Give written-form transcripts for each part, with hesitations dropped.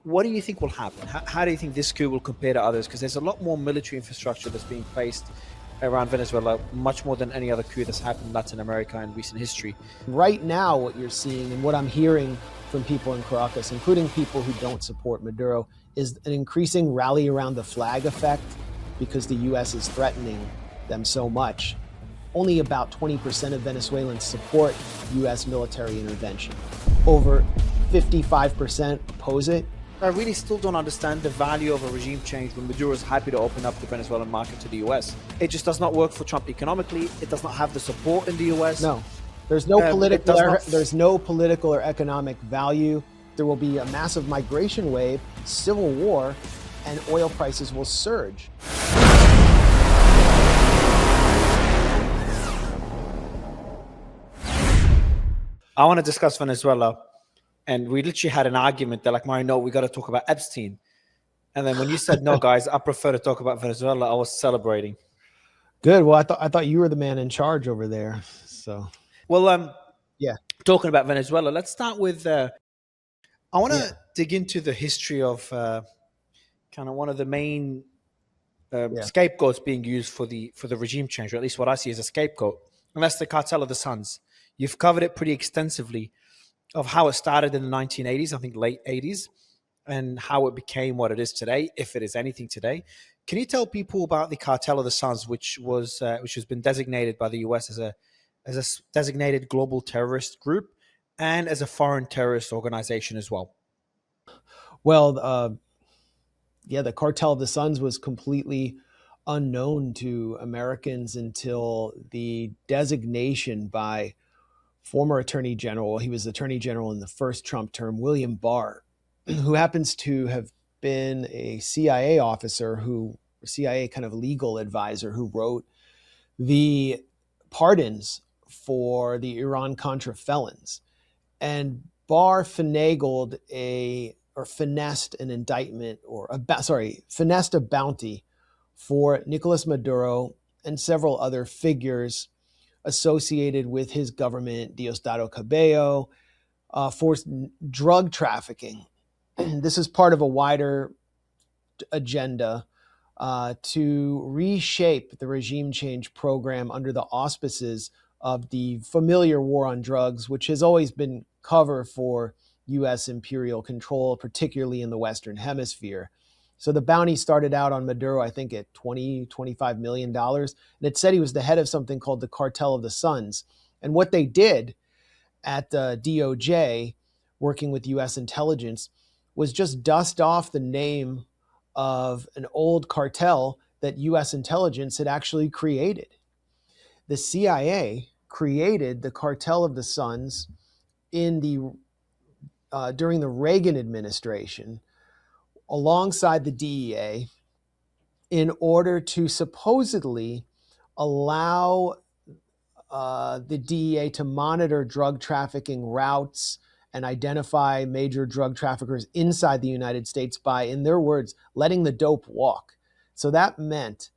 what do you think will happen? How do you think this coup will compare to others? Because there's a lot more military infrastructure that's being placed around Venezuela, much more than any other coup that's happened in Latin America in recent history. Right now, what you're seeing and what I'm hearing from people in Caracas, including people who don't support Maduro, is an increasing rally around the flag effect because the U.S. is threatening them so much. Only about 20% of Venezuelans support U.S. military intervention. Over 55% oppose it. I really still don't understand the value of a regime change when Maduro is happy to open up the Venezuelan market to the US. It just does not work for Trump economically. It does not have the support in the US. No, there's no political or economic value. There will be a massive migration wave, civil war, and oil prices will surge. I want to discuss Venezuela. And we literally had an argument. They're like, Mario, no, we got to talk about Epstein. And then when you said, no, guys, I prefer to talk about Venezuela, I was celebrating. Good. Well, I thought you were the man in charge over there. So, well, yeah. Talking about Venezuela, let's start with, I want to dig into the history of kind of one of the main scapegoats being used for the regime change, or at least what I see as a scapegoat. And that's the Cartel of the Suns. You've covered it pretty extensively, of how it started in the 1980s, I think late 80s, and how it became what it is today, if it is anything today. Can you tell people about the Cartel of the Suns, which has been designated by the US as a designated global terrorist group and as a foreign terrorist organization as well? Well, the Cartel of the Suns was completely unknown to Americans until the designation by former Attorney General, he was Attorney General in the first Trump term, William Barr, who happens to have been a CIA officer CIA kind of legal advisor who wrote the pardons for the Iran-Contra felons. And Barr finessed an indictment finessed a bounty for Nicolas Maduro and several other figures associated with his government, Diosdado Cabello, for drug trafficking. This is part of a wider agenda to reshape the regime change program under the auspices of the familiar war on drugs, which has always been cover for U.S. imperial control, particularly in the Western Hemisphere. So the bounty started out on Maduro, I think, at $25 million. And it said he was the head of something called the Cartel of the Suns. And what they did at the DOJ, working with U.S. intelligence, was just dust off the name of an old cartel that U.S. intelligence had actually created. The CIA created the Cartel of the Suns during the Reagan administration, alongside the DEA, in order to supposedly allow the DEA to monitor drug trafficking routes and identify major drug traffickers inside the United States by, in their words, letting the dope walk. So that meant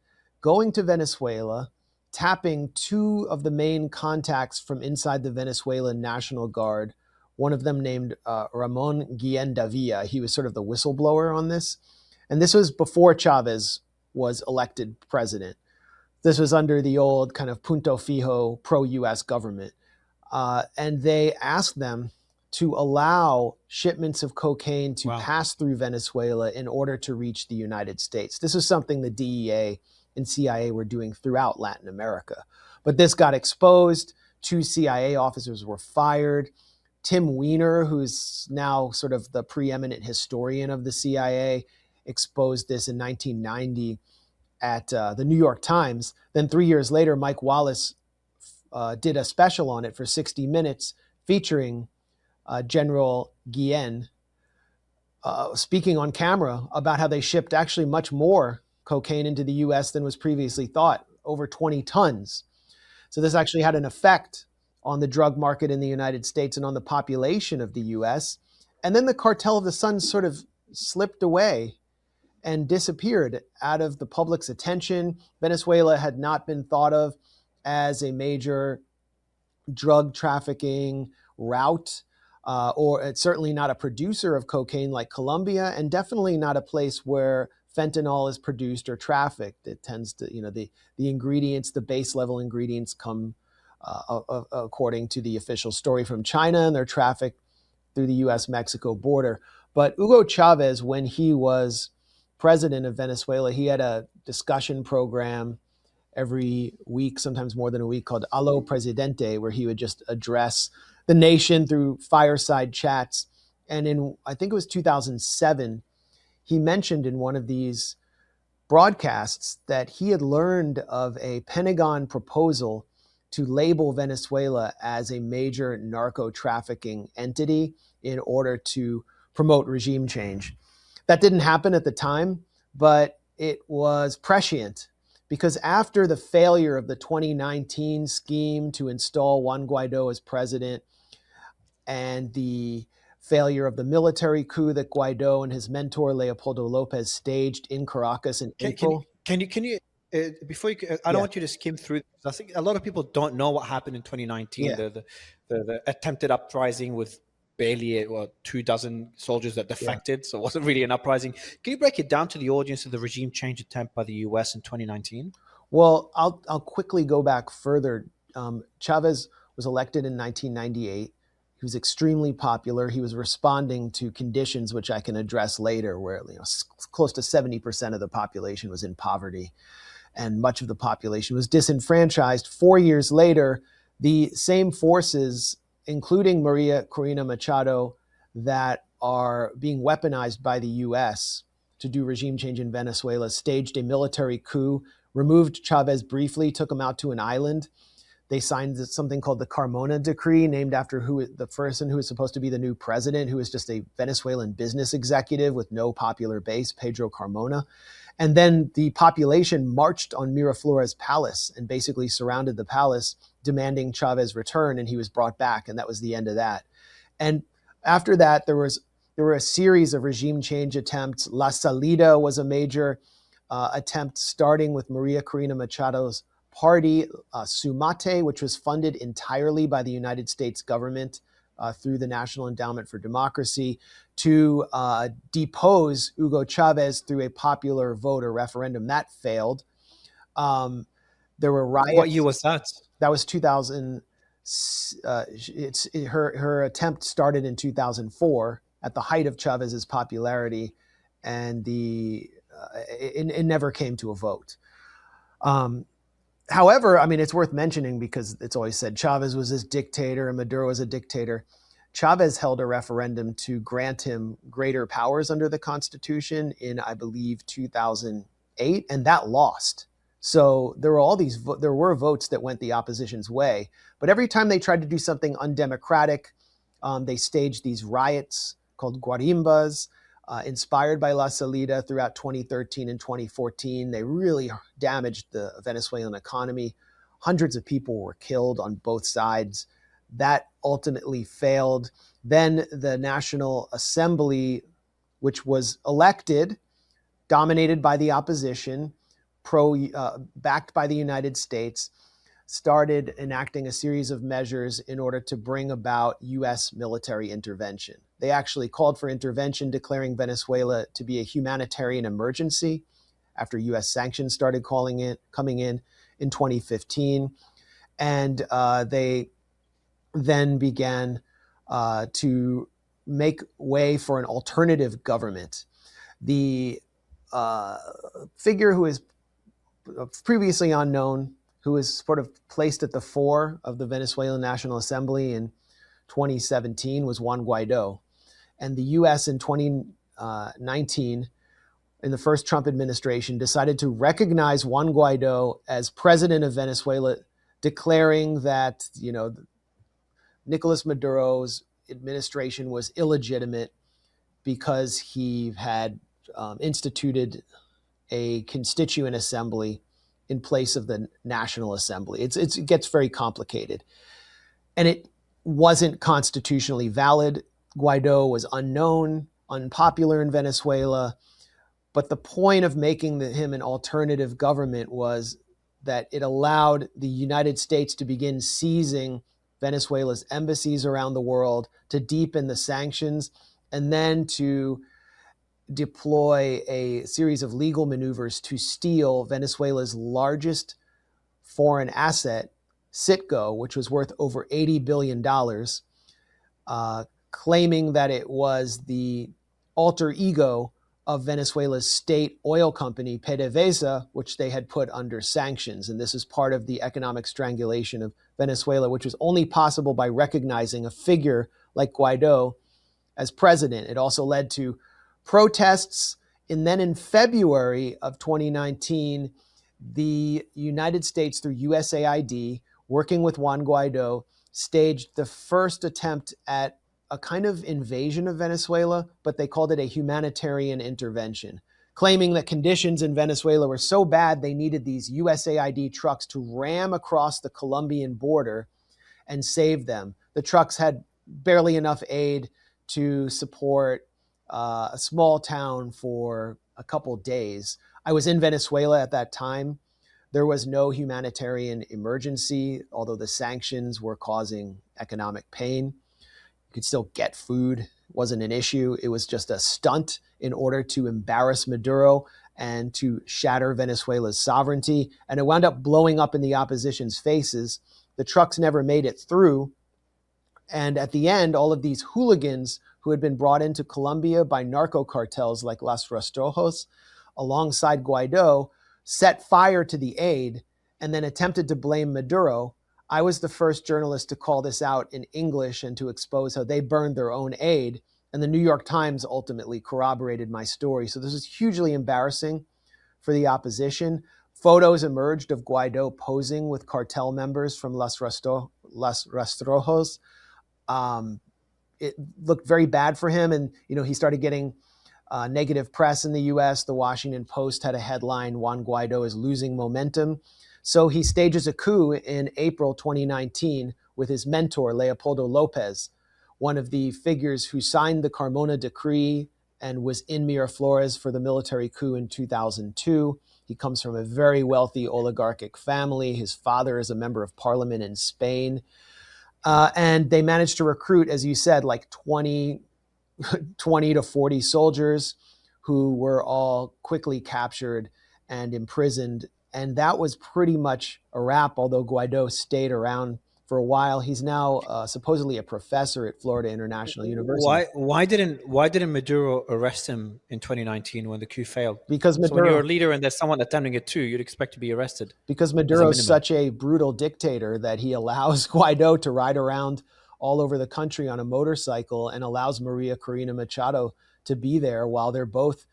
going to Venezuela, tapping two of the main contacts from inside the Venezuelan National Guard, one of them named Ramon Guillen Davila. He was sort of the whistleblower on this. And this was before Chavez was elected president. This was under the old kind of punto fijo pro-US government. And they asked them to allow shipments of cocaine to pass through Venezuela in order to reach the United States. This is something the DEA and CIA were doing throughout Latin America. But this got exposed. 2 CIA officers were fired. Tim Weiner, who's now sort of the preeminent historian of the CIA, exposed this in 1990 at the New York Times. Then 3 years later, Mike Wallace did a special on it for 60 Minutes featuring General Guillen speaking on camera about how they shipped actually much more cocaine into the U.S. than was previously thought, over 20 tons. So this actually had an effect on the drug market in the United States and on the population of the U.S. And then the Cartel of the Suns sort of slipped away and disappeared out of the public's attention. Venezuela had not been thought of as a major drug trafficking route. or it's certainly not a producer of cocaine like Colombia, and definitely not a place where fentanyl is produced or trafficked. It tends to, the ingredients, the base level ingredients come according to the official story from China, and they're trafficked through the US-Mexico border. But Hugo Chavez, when he was president of Venezuela, he had a discussion program every week, sometimes more than a week, called Allo Presidente, where he would just address the nation through fireside chats. And in, I think it was 2007, he mentioned in one of these broadcasts that he had learned of a Pentagon proposal to label Venezuela as a major narco-trafficking entity in order to promote regime change. That didn't happen at the time, but it was prescient, because after the failure of the 2019 scheme to install Juan Guaidó as president and the failure of the military coup that Guaidó and his mentor Leopoldo Lopez staged in Caracas in April. Can you before you, I don't want you to skim through this. I think a lot of people don't know what happened in 2019. The attempted uprising with barely 24 soldiers that defected, so it wasn't really an uprising. Can you break it down to the audience of the regime change attempt by the US in 2019? Well, I'll quickly go back further. Chavez was elected in 1998. He was extremely popular. He was responding to conditions which I can address later, where close to 70% of the population was in poverty, and much of the population was disenfranchised. 4 years later, the same forces, including Maria Corina Machado, that are being weaponized by the US to do regime change in Venezuela, staged a military coup, removed Chavez briefly, took him out to an island. They signed something called the Carmona Decree, named after the person who is supposed to be the new president, who is just a Venezuelan business executive with no popular base, Pedro Carmona. And then the population marched on Miraflores Palace and basically surrounded the palace, demanding Chavez return, and he was brought back, and that was the end of that. And after that, there were a series of regime change attempts. La Salida was a major attempt, starting with Maria Corina Machado's party, Sumate, which was funded entirely by the United States government through the National Endowment for Democracy, to depose Hugo Chavez through a popular vote or referendum. That failed. There were riots. What year was that? That was 2000. Her attempt started in 2004 at the height of Chavez's popularity, and it never came to a vote. However, I mean, it's worth mentioning because it's always said Chavez was this dictator and Maduro was a dictator. Chavez held a referendum to grant him greater powers under the Constitution in, I believe, 2008, and that lost. So there were votes that went the opposition's way. But every time they tried to do something undemocratic, they staged these riots called guarimbas, inspired by La Salida throughout 2013 and 2014. They really damaged the Venezuelan economy. Hundreds of people were killed on both sides. That ultimately failed. Then the National Assembly, which was elected, dominated by the opposition, backed by the United States, started enacting a series of measures in order to bring about U.S. military intervention. They actually called for intervention, declaring Venezuela to be a humanitarian emergency after U.S. sanctions started coming in 2015. And they then began to make way for an alternative government. The figure who is previously unknown, who was sort of placed at the fore of the Venezuelan National Assembly in 2017, was Juan Guaidó. And the U.S. in 2019, in the first Trump administration, decided to recognize Juan Guaidó as president of Venezuela, declaring that, Nicolas Maduro's administration was illegitimate because he had instituted a constituent assembly in place of the National Assembly. It gets very complicated. And it wasn't constitutionally valid. Guaidó was unknown, unpopular in Venezuela. But the point of making him an alternative government was that it allowed the United States to begin seizing Venezuela's embassies around the world, to deepen the sanctions, and then to deploy a series of legal maneuvers to steal Venezuela's largest foreign asset, Citgo, which was worth over $80 billion, claiming that it was the alter ego of Venezuela's state oil company, PDVSA, which they had put under sanctions. And this is part of the economic strangulation of Venezuela, which was only possible by recognizing a figure like Guaidó as president. It also led to protests. And then in February of 2019, the United States, through USAID, working with Juan Guaidó, staged the first attempt at a kind of invasion of Venezuela, but they called it a humanitarian intervention, claiming that conditions in Venezuela were so bad they needed these USAID trucks to ram across the Colombian border and save them. The trucks had barely enough aid to support a small town for a couple days. I was in Venezuela at that time. There was no humanitarian emergency, although the sanctions were causing economic pain. You could still get food. It wasn't an issue. It was just a stunt in order to embarrass Maduro and to shatter Venezuela's sovereignty. And it wound up blowing up in the opposition's faces. The trucks never made it through. And at the end, all of these hooligans who had been brought into Colombia by narco cartels like Los Rastrojos, alongside Guaidó, set fire to the aid and then attempted to blame Maduro. I was the first journalist to call this out in English and to expose how they burned their own aid. And the New York Times ultimately corroborated my story. So this is hugely embarrassing for the opposition. Photos emerged of Guaidó posing with cartel members from Los Rastrojos. It looked very bad for him. And, he started getting negative press in the U.S. The Washington Post had a headline, "Juan Guaidó is losing momentum." So he stages a coup in April 2019 with his mentor, Leopoldo Lopez, one of the figures who signed the Carmona Decree and was in Miraflores for the military coup in 2002. He comes from a very wealthy oligarchic family. His father is a member of parliament in Spain. And they managed to recruit, as you said, like 20 to 40 soldiers who were all quickly captured and imprisoned. And that was pretty much a wrap, although Guaidó stayed around for a while. He's now supposedly a professor at Florida International University. Why didn't Maduro arrest him in 2019 when the coup failed? Because Maduro, so when you're a leader and there's someone attempting it too, you'd expect to be arrested. Because Maduro is such a brutal dictator that he allows Guaidó to ride around all over the country on a motorcycle and allows Maria Corina Machado to be there while they're both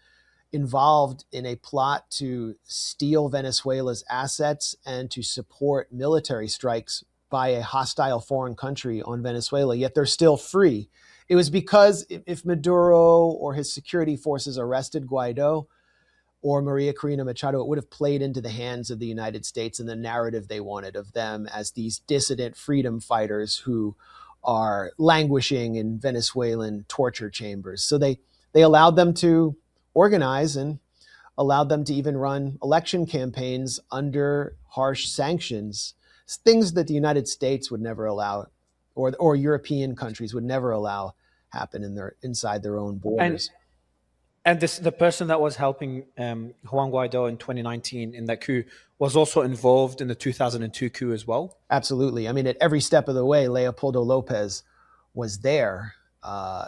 involved in a plot to steal Venezuela's assets and to support military strikes by a hostile foreign country on Venezuela, yet they're still free. It was because if Maduro or his security forces arrested Guaidó or Maria Corina Machado, it would have played into the hands of the United States and the narrative they wanted of them as these dissident freedom fighters who are languishing in Venezuelan torture chambers. So they allowed them to organize and allowed them to even run election campaigns under harsh sanctions, things that the United States would never allow, or European countries would never allow happen inside their own borders. And the person that was helping Juan Guaidó in 2019 in that coup was also involved in the 2002 coup as well? Absolutely. I mean, at every step of the way, Leopoldo Lopez was there.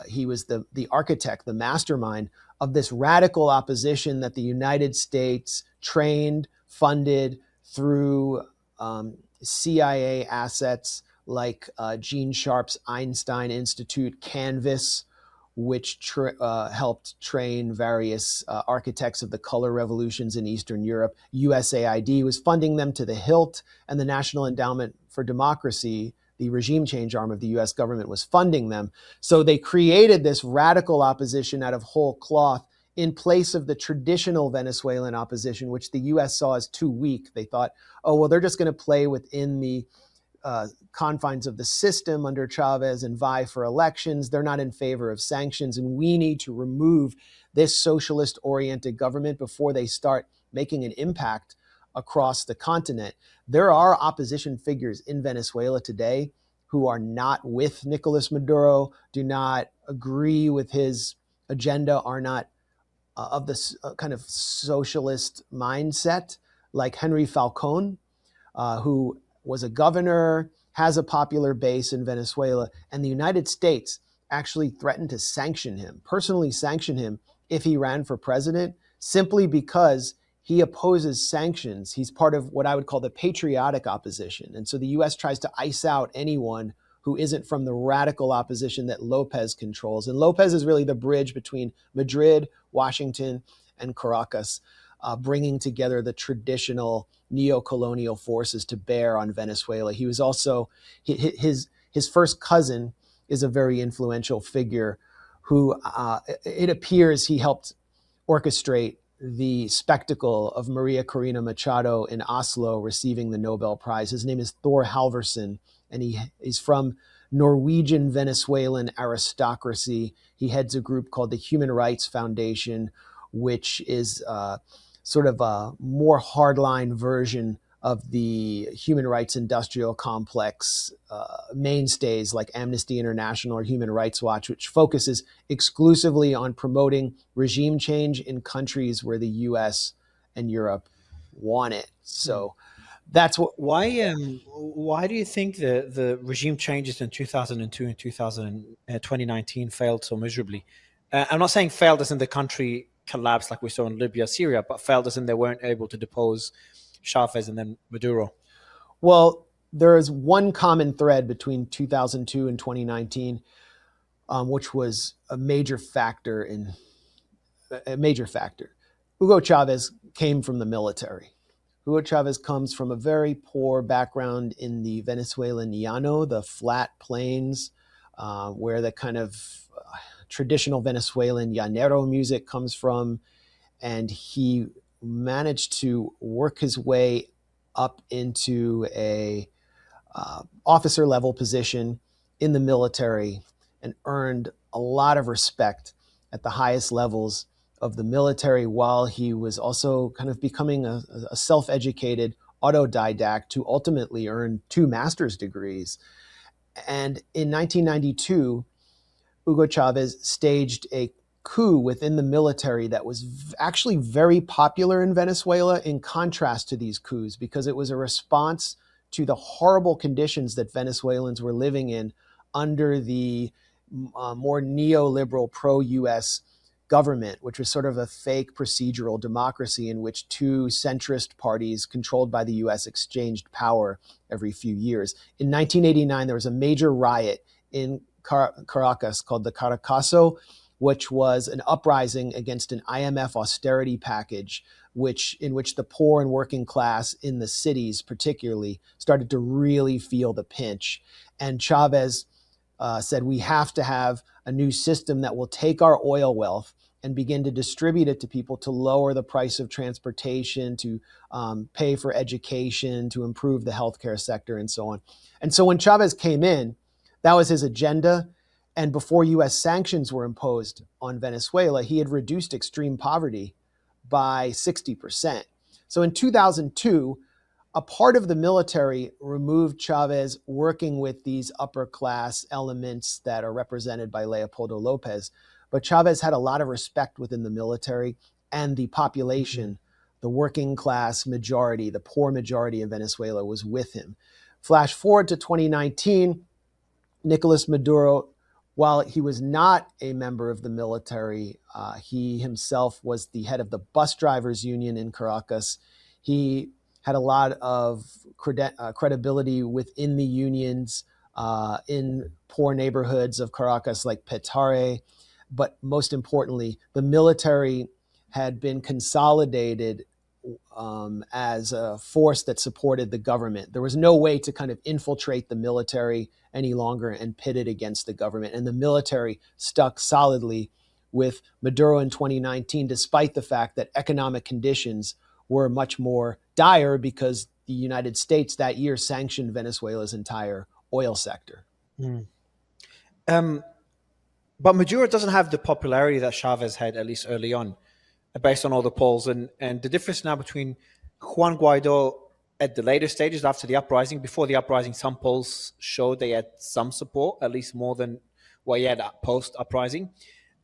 He was the architect, the mastermind of this radical opposition that the United States trained, funded through CIA assets like Gene Sharp's Einstein Institute, Canvas, which helped train various architects of the color revolutions in Eastern Europe. USAID was funding them to the hilt, and the National Endowment for Democracy, the regime change arm of the US government, was funding them. So they created this radical opposition out of whole cloth in place of the traditional Venezuelan opposition, which the US saw as too weak. They thought, oh, well, they're just going to play within the confines of the system under Chavez and vie for elections. They're not in favor of sanctions, and we need to remove this socialist-oriented government before they start making an impact across the continent. There are opposition figures in Venezuela today who are not with Nicolas Maduro, do not agree with his agenda, are not of this kind of socialist mindset, like Henry Falcone, who was a governor, has a popular base in Venezuela, and the United States actually threatened to sanction him, personally sanction him if he ran for president, simply because he opposes sanctions. He's part of what I would call the patriotic opposition. And so the US tries to ice out anyone who isn't from the radical opposition that Lopez controls. And Lopez is really the bridge between Madrid, Washington, and Caracas, bringing together the traditional neo-colonial forces to bear on Venezuela. He was also, his first cousin is a very influential figure who, it appears he helped orchestrate the spectacle of Maria Corina Machado in Oslo receiving the Nobel Prize. His name is Thor Halvorsen, and he's from Norwegian Venezuelan aristocracy. He heads a group called the Human Rights Foundation, which is sort of a more hardline version of the human rights industrial complex mainstays like Amnesty International or Human Rights Watch, which focuses exclusively on promoting regime change in countries where the US and Europe want it. So that's what. Why do you think the regime changes in 2002 and 2019 failed so miserably? I'm not saying failed as in the country collapsed like we saw in Libya, Syria, but failed as in they weren't able to depose Chavez and then Maduro. Well, there is one common thread between 2002 and 2019, which was a major factor. Hugo Chavez came from the military. Hugo Chavez comes from a very poor background in the Venezuelan llano, the flat plains, where the kind of traditional Venezuelan llanero music comes from. And he managed to work his way up into a officer level position in the military and earned a lot of respect at the highest levels of the military, while he was also kind of becoming a self-educated autodidact who ultimately earned 2 master's degrees. And in 1992, Hugo Chavez staged a coup within the military that was actually very popular in Venezuela, in contrast to these coups, because it was a response to the horrible conditions that Venezuelans were living in under the more neoliberal pro-US government, which was sort of a fake procedural democracy in which 2 centrist parties controlled by the US exchanged power every few years. In 1989, there was a major riot in Caracas called the Caracazo, which was an uprising against an IMF austerity package, in which the poor and working class in the cities particularly started to really feel the pinch. And Chavez said, we have to have a new system that will take our oil wealth and begin to distribute it to people to lower the price of transportation, to pay for education, to improve the healthcare sector, and so on. And so when Chavez came in, that was his agenda. And before US sanctions were imposed on Venezuela, he had reduced extreme poverty by 60%. So in 2002, a part of the military removed Chavez working with these upper class elements that are represented by Leopoldo Lopez. But Chavez had a lot of respect within the military and the population. The working class majority, the poor majority of Venezuela was with him. Flash forward to 2019, Nicolas Maduro, while he was not a member of the military, he himself was the head of the bus drivers union in Caracas. He had a lot of credibility within the unions in poor neighborhoods of Caracas like Petare. But most importantly, the military had been consolidated as a force that supported the government. There was no way to kind of infiltrate the military any longer and pit it against the government. And the military stuck solidly with Maduro in 2019, despite the fact that economic conditions were much more dire because the United States that year sanctioned Venezuela's entire oil sector. But Maduro doesn't have the popularity that Chavez had, at least early on, based on all the polls. And the difference now between Juan Guaidó at the later stages after the uprising. Before the uprising, some polls showed they had some support, at least more than what he had post uprising.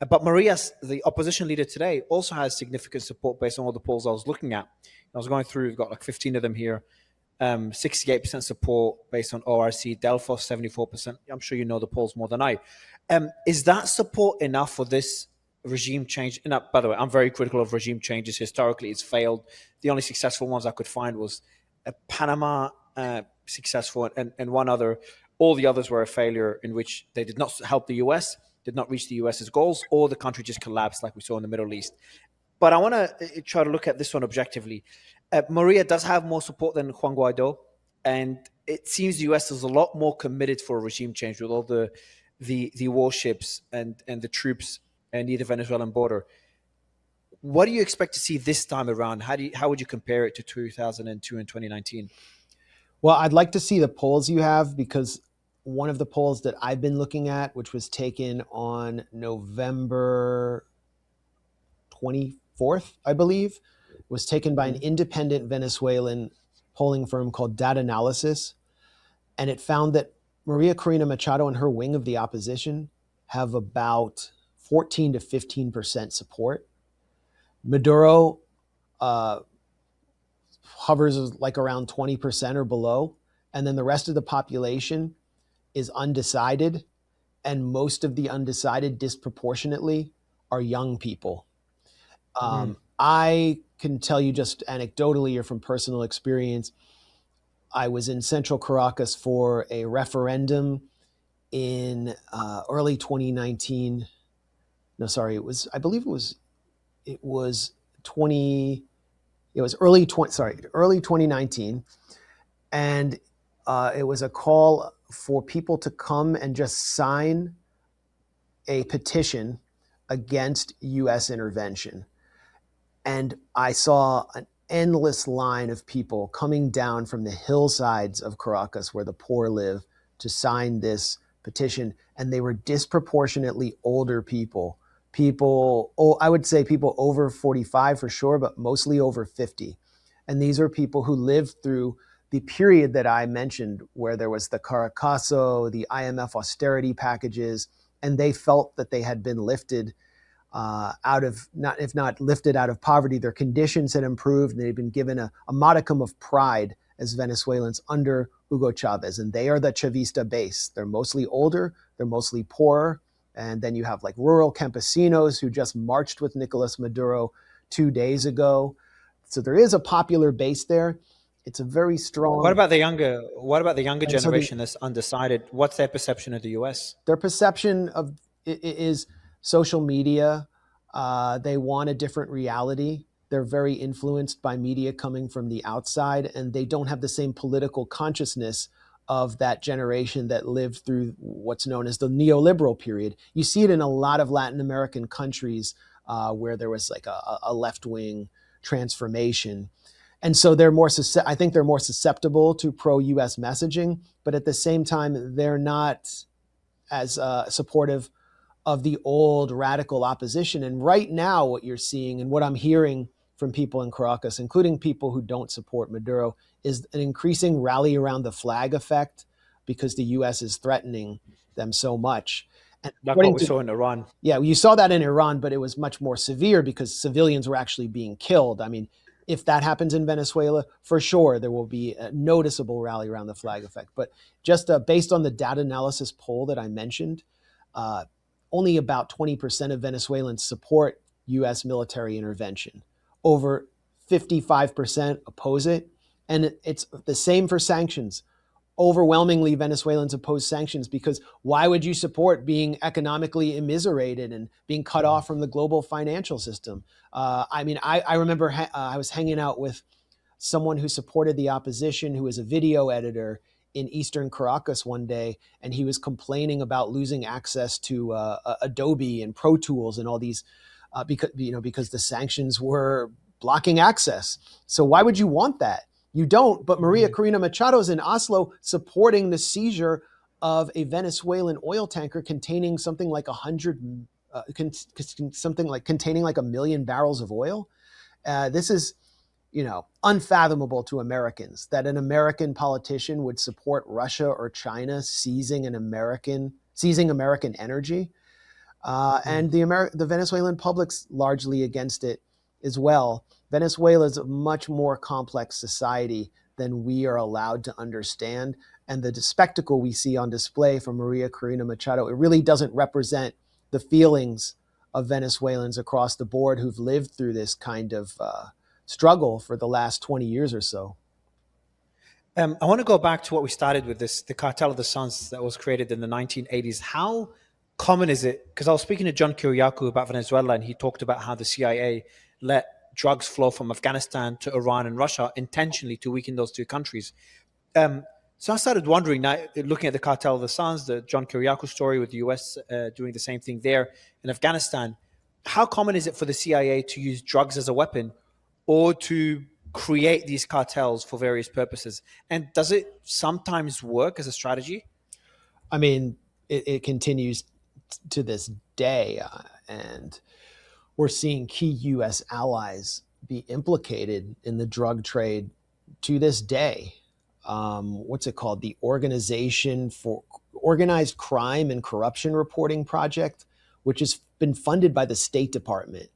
But Maria's, the opposition leader today, also has significant support based on all the polls I was looking at. I was going through, we've got like 15 of them here. 68% support based on ORC, Delfos 74%. I'm sure you know the polls more than I. Is that support enough for this regime change? And by the way, I'm very critical of regime changes. Historically, it's failed. The only successful ones I could find was Panama successful and one other. All the others were a failure in which they did not help the US, did not reach the US's goals, or the country just collapsed like we saw in the Middle East. But I want to try to look at this one objectively. Maria does have more support than Juan Guaidó, and it seems the US is a lot more committed for a regime change with all the warships and the troops near the Venezuelan border. What do you expect to see this time around? How would you compare it to 2002 and 2019? Well, I'd like to see the polls you have, because one of the polls that I've been looking at, which was taken on November 24th, I believe, was taken by an independent Venezuelan polling firm called Data Analysis. And it found that Maria Corina Machado and her wing of the opposition have about 14 to 15% support. Maduro hovers like around 20% or below. And then the rest of the population is undecided. And most of the undecided disproportionately are young people. I can tell you just anecdotally or from personal experience, I was in central Caracas for a referendum in early 2019. No, sorry, I believe it was early 2019. And it was a call for people to come and just sign a petition against US intervention. And I saw an endless line of people coming down from the hillsides of Caracas, where the poor live, to sign this petition. And they were disproportionately older people. I would say people over 45 for sure, but mostly over 50. And these are people who lived through the period that I mentioned, where there was the Caracazo, the IMF austerity packages, and they felt that they had been lifted out of, if not lifted out of poverty, their conditions had improved, and they'd been given a modicum of pride as Venezuelans under Hugo Chavez. And they are the Chavista base. They're mostly older, they're mostly poorer. And then you have like rural campesinos who just marched with Nicolas Maduro 2 days ago. So there is a popular base there. It's a very strong. What about the younger generation that's undecided? What's their perception of the US? Their perception of it is social media. They want a different reality. They're very influenced by media coming from the outside, and they don't have the same political consciousness of that generation that lived through what's known as the neoliberal period. You see it in a lot of Latin American countries where there was like a left-wing transformation. And so I think they're more susceptible to pro-US messaging, but at the same time, they're not as supportive of the old radical opposition. And right now, what you're seeing and what I'm hearing from people in Caracas, including people who don't support Maduro, is an increasing rally around the flag effect, because the US is threatening them so much. And like what we saw in Iran. Yeah, you saw that in Iran, but it was much more severe because civilians were actually being killed. I mean, if that happens in Venezuela, for sure, there will be a noticeable rally around the flag effect. But just based on the data analysis poll that I mentioned, only about 20% of Venezuelans support US military intervention. Over 55% oppose it. And it's the same for sanctions. Overwhelmingly, Venezuelans oppose sanctions because why would you support being economically immiserated and being cut off from the global financial system? I remember I was hanging out with someone who supported the opposition, who is a video editor in Eastern Caracas one day, and he was complaining about losing access to Adobe and Pro Tools and all these because the sanctions were blocking access. So why would you want that? You don't, but Maria Corina Machado is in Oslo supporting the seizure of a Venezuelan oil tanker containing something like containing like 1 million barrels of oil. This is unfathomable to Americans, that an American politician would support Russia or China seizing American energy. And the Venezuelan public's largely against it as well. Venezuela is a much more complex society than we are allowed to understand. And the spectacle we see on display from Maria Corina Machado, it really doesn't represent the feelings of Venezuelans across the board who've lived through this kind of struggle for the last 20 years or so. I want to go back to what we started with the Cartel of the Suns that was created in the 1980s. How common is it? Because I was speaking to John Kiriakou about Venezuela, and he talked about how the CIA let drugs flow from Afghanistan to Iran and Russia intentionally to weaken those two countries. So I started wondering, now looking at the Cartel of the Suns, the John Kiriakou story with the US doing the same thing there in Afghanistan, how common is it for the CIA to use drugs as a weapon or to create these cartels for various purposes? And does it sometimes work as a strategy? I mean, it continues to this day, and we're seeing key U.S. allies be implicated in the drug trade to this day. What's it called? The Organization for Organized Crime and Corruption Reporting Project, which has been funded by the State Department,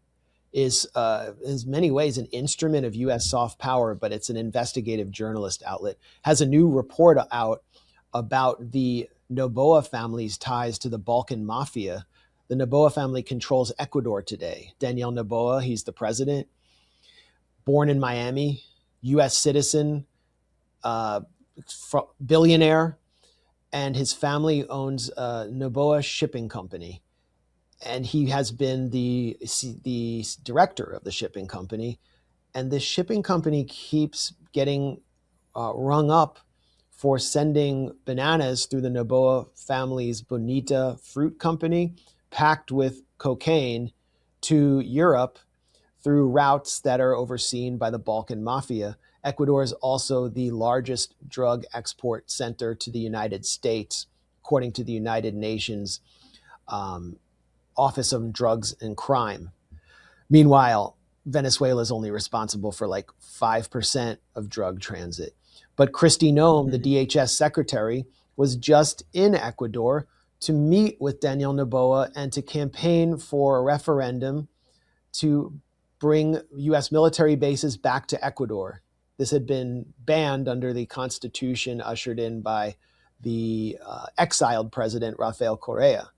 is in many ways an instrument of U.S. soft power, but it's an investigative journalist outlet. Has a new report out about the Noboa family's ties to the Balkan Mafia. The Noboa family controls Ecuador today. Daniel Noboa, he's the president, born in Miami, U.S. citizen, billionaire, and his family owns Noboa Shipping Company. And he has been the director of the shipping company. And this shipping company keeps getting rung up for sending bananas through the Noboa family's Bonita fruit company, packed with cocaine, to Europe through routes that are overseen by the Balkan Mafia. Ecuador is also the largest drug export center to the United States, according to the United Nations Office of Drugs and Crime. Meanwhile, Venezuela is only responsible for like 5% of drug transit. But Kristi Noem, the DHS secretary, was just in Ecuador to meet with Daniel Noboa and to campaign for a referendum to bring U.S. military bases back to Ecuador. This had been banned under the constitution ushered in by the exiled president, Rafael Correa.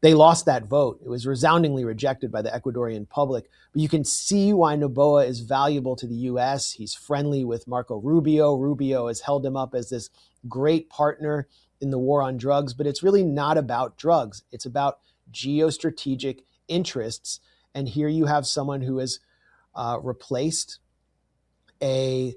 They lost that vote. It was resoundingly rejected by the Ecuadorian public. But you can see why Noboa is valuable to the U.S. He's friendly with Marco Rubio. Rubio has held him up as this great partner in the war on drugs. But it's really not about drugs. It's about geostrategic interests. And here you have someone who has replaced ended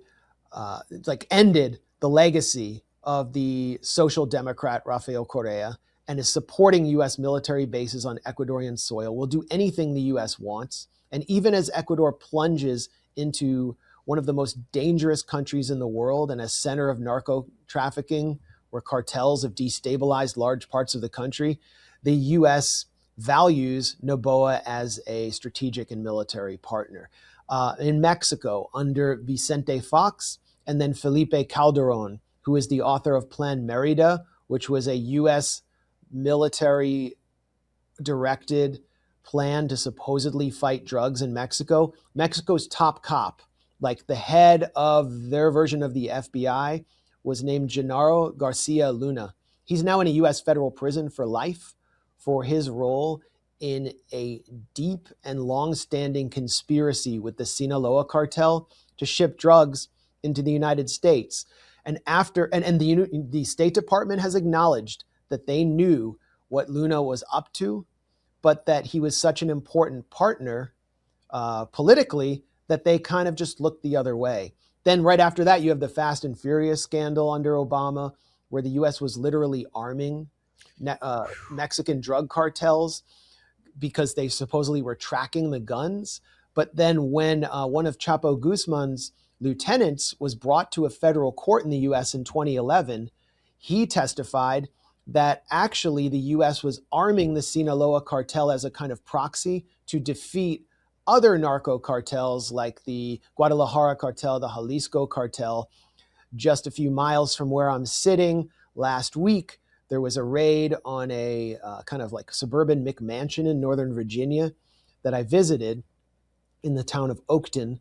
the legacy of the social democrat Rafael Correa, and is supporting U.S. military bases on Ecuadorian soil, will do anything the U.S. wants. And even as Ecuador plunges into one of the most dangerous countries in the world and a center of narco trafficking, where cartels have destabilized large parts of the country, the U.S. values Noboa as a strategic and military partner. In Mexico, under Vicente Fox, and then Felipe Calderon, who is the author of Plan Merida, which was a U.S. military directed plan to supposedly fight drugs in Mexico. Mexico's top cop, like the head of their version of the FBI, was named Genaro Garcia Luna. He's now in a U.S. federal prison for life for his role in a deep and long-standing conspiracy with the Sinaloa cartel to ship drugs into the United States. And the State Department has acknowledged that they knew what Luna was up to, but that he was such an important partner politically that they kind of just looked the other way. Then right after that, you have the Fast and Furious scandal under Obama, where the U.S. was literally arming Mexican drug cartels because they supposedly were tracking the guns. But then when one of Chapo Guzman's lieutenants was brought to a federal court in the U.S. in 2011, he testified that actually the U.S. was arming the Sinaloa cartel as a kind of proxy to defeat other narco cartels like the Guadalajara cartel, the Jalisco cartel. Just a few miles from where I'm sitting last week, there was a raid on a kind of like suburban McMansion in Northern Virginia that I visited in the town of Oakton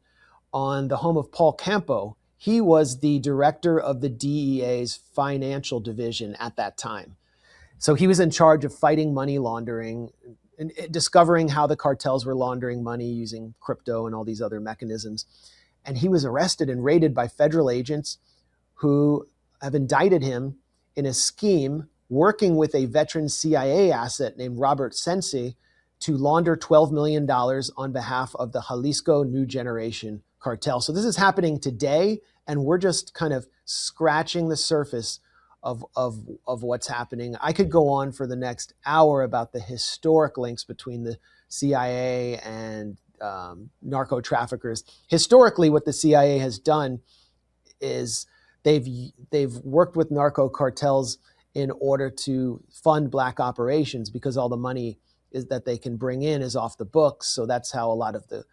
on the home of Paul Campo. He was the director of the DEA's financial division at that time. So he was in charge of fighting money laundering and discovering how the cartels were laundering money using crypto and all these other mechanisms. And he was arrested and raided by federal agents who have indicted him in a scheme working with a veteran CIA asset named Robert Sensi to launder $12 million on behalf of the Jalisco New Generation cartel. So this is happening today, and we're just kind of scratching the surface of what's happening. I could go on for the next hour about the historic links between the CIA and narco traffickers. Historically, what the CIA has done is they've worked with narco cartels in order to fund black operations, because all the money is that they can bring in is off the books. So that's how a lot of the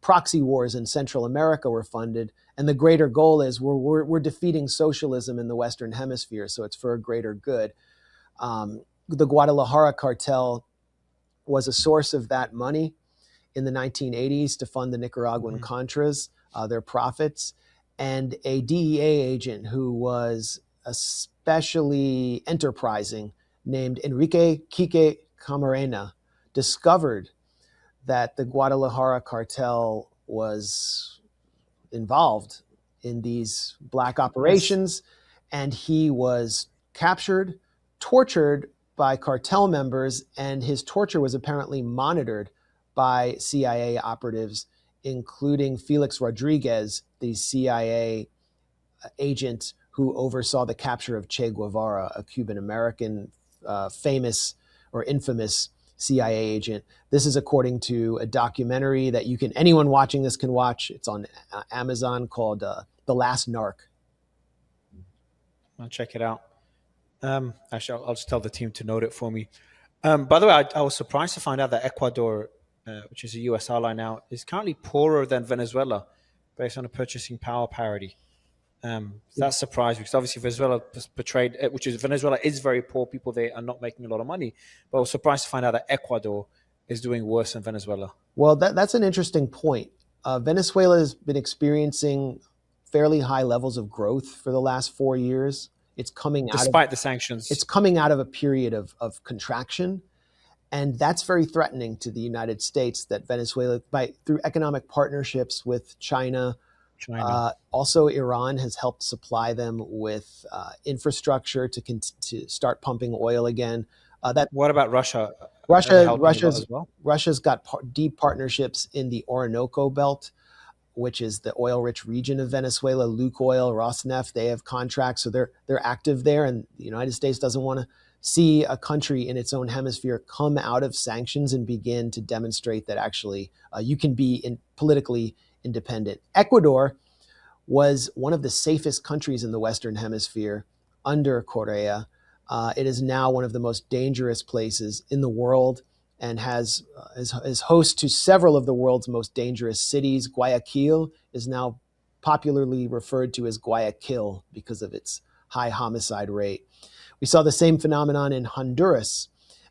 proxy wars in Central America were funded. And the greater goal is we're defeating socialism in the Western Hemisphere, so it's for a greater good. The Guadalajara cartel was a source of that money in the 1980s to fund the Nicaraguan Contras, their profits. And a DEA agent who was especially enterprising named Enrique Quique Camarena discovered that the Guadalajara cartel was involved in these black operations. And he was captured, tortured by cartel members, and his torture was apparently monitored by CIA operatives, including Felix Rodriguez, the CIA agent who oversaw the capture of Che Guevara, a Cuban-American famous or infamous CIA agent. This is according to a documentary that anyone watching this can watch. It's on Amazon called The Last Narc. I'll check it out. Actually, I'll just tell the team to note it for me. By the way, I was surprised to find out that Ecuador, which is a US ally now, is currently poorer than Venezuela based on a purchasing power parity. That surprised me, because obviously Venezuela portrayed, Venezuela is very poor. People there are not making a lot of money. But I was surprised to find out that Ecuador is doing worse than Venezuela. Well, that's an interesting point. Venezuela has been experiencing fairly high levels of growth for the last 4 years. It's coming despite the sanctions. It's coming out of a period of contraction. And that's very threatening to the United States, that Venezuela, through economic partnerships with China, also Iran has helped supply them with infrastructure to start pumping oil again. What about Russia? Russia's got deep partnerships in the Orinoco Belt, which is the oil-rich region of Venezuela. Lukoil, Rosneft, they have contracts, so they're active there. And the United States doesn't want to see a country in its own hemisphere come out of sanctions and begin to demonstrate that actually you can be politically independent. Ecuador was one of the safest countries in the Western Hemisphere under Correa. It is now one of the most dangerous places in the world, and is host to several of the world's most dangerous cities. Guayaquil is now popularly referred to as Guayaquil because of its high homicide rate. We saw the same phenomenon in Honduras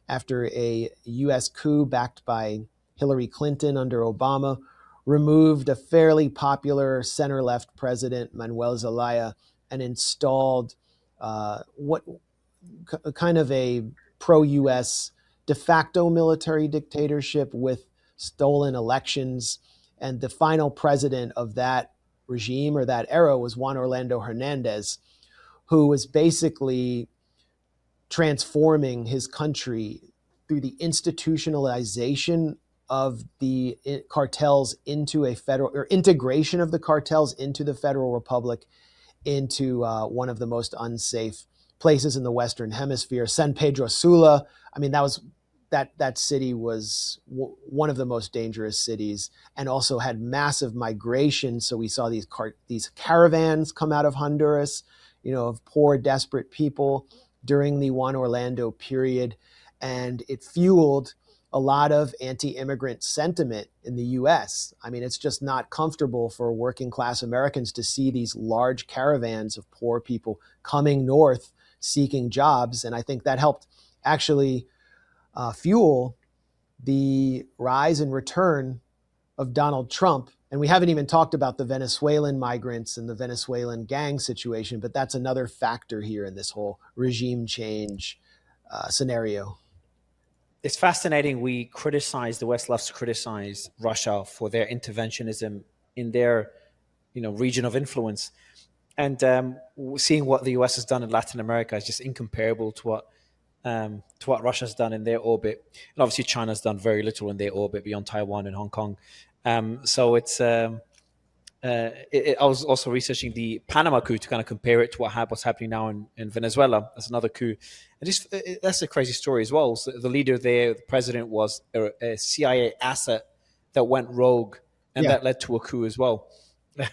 after a US coup backed by Hillary Clinton under Obama removed a fairly popular center-left president, Manuel Zelaya, and installed what kind of a pro-US de facto military dictatorship with stolen elections. And the final president of that regime or that era was Juan Orlando Hernandez, who was basically transforming his country through the institutionalization of the cartels into a federal, or integration of the cartels into the Federal Republic, into one of the most unsafe places in the Western Hemisphere. San Pedro Sula, I mean, that city was one of the most dangerous cities, and also had massive migration. So we saw these caravans come out of Honduras, of poor, desperate people during the Juan Orlando period, and it fueled a lot of anti-immigrant sentiment in the US. I mean, it's just not comfortable for working class Americans to see these large caravans of poor people coming north seeking jobs. And I think that helped actually fuel the rise and return of Donald Trump. And we haven't even talked about the Venezuelan migrants and the Venezuelan gang situation, but that's another factor here in this whole regime change scenario. It's fascinating. The West loves to criticize Russia for their interventionism in their, region of influence. And seeing what the US has done in Latin America is just incomparable to what Russia's done in their orbit. And obviously China's done very little in their orbit beyond Taiwan and Hong Kong. So it's I was also researching the Panama coup to kind of compare it to what's happening now in Venezuela. That's another coup. And that's a crazy story as well. So the leader there, the president, was a CIA asset that went rogue, and that led to a coup as well,